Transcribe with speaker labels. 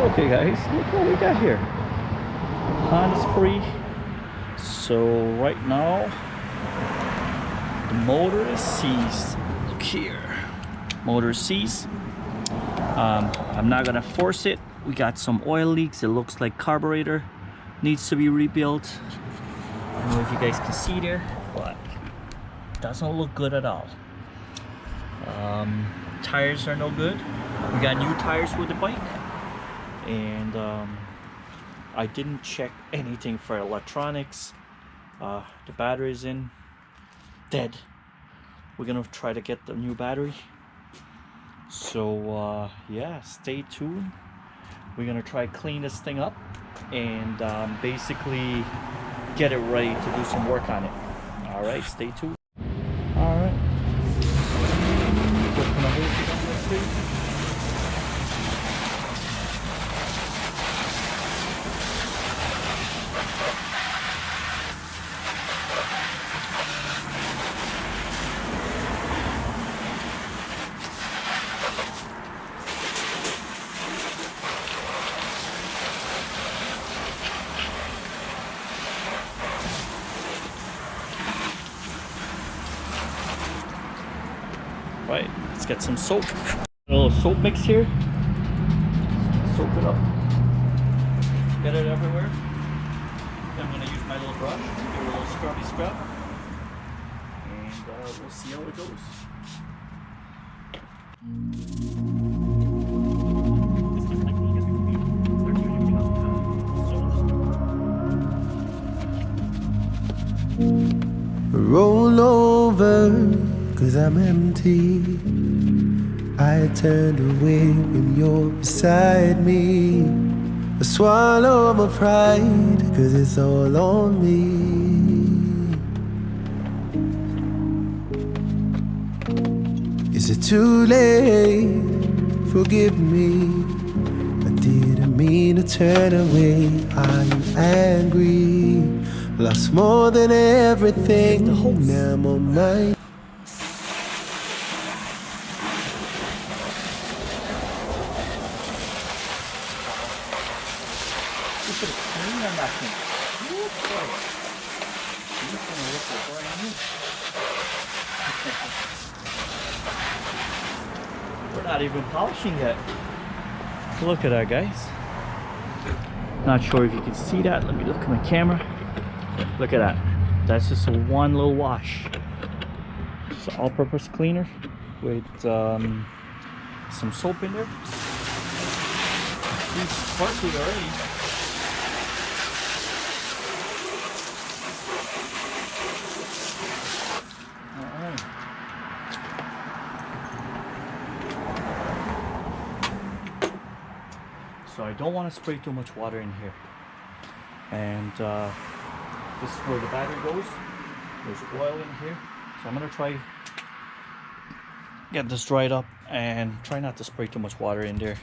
Speaker 1: Okay guys, look what we got here. Honda Spree. So right now the motor is seized. Look here. Motor is seized. I'm not gonna force it. We got some oil leaks. It looks like carburetor needs to be rebuilt. I don't know if you guys can see there, but it doesn't look good at all. Tires are no good. We got new tires with the bike, and I didn't check anything for electronics. The battery's in dead. We're gonna try to get the new battery. So yeah, stay tuned. We're gonna try clean this thing up and basically get it ready to do some work on it. All right, stay tuned. All right. Right, let's get some soap. A little soap mix here. Soap it up. Get it everywhere. Then I'm gonna use my little brush, give it a little scrubby scrub, and we'll see how it goes.
Speaker 2: Roll over, 'cause I'm empty. I turned away when you're beside me. I swallow my pride, 'cause it's all on me. Is it too late? Forgive me. I didn't mean to turn away. Are you angry? Lost more than everything. Now I'm on my
Speaker 1: You should have cleaned on that thing. Whoop, boy. This is gonna look brand new. We're not even polishing yet. Look at that, guys. Not sure if you can see that. Let me look at my camera. Look at that. That's just a one little wash. It's an all-purpose cleaner with some soap in there. It's sparkly already. Alright. So I don't want to spray too much water in here. And this is where the battery goes. There's oil in here. So I'm gonna try get this dried up and try not to spray too much water in there.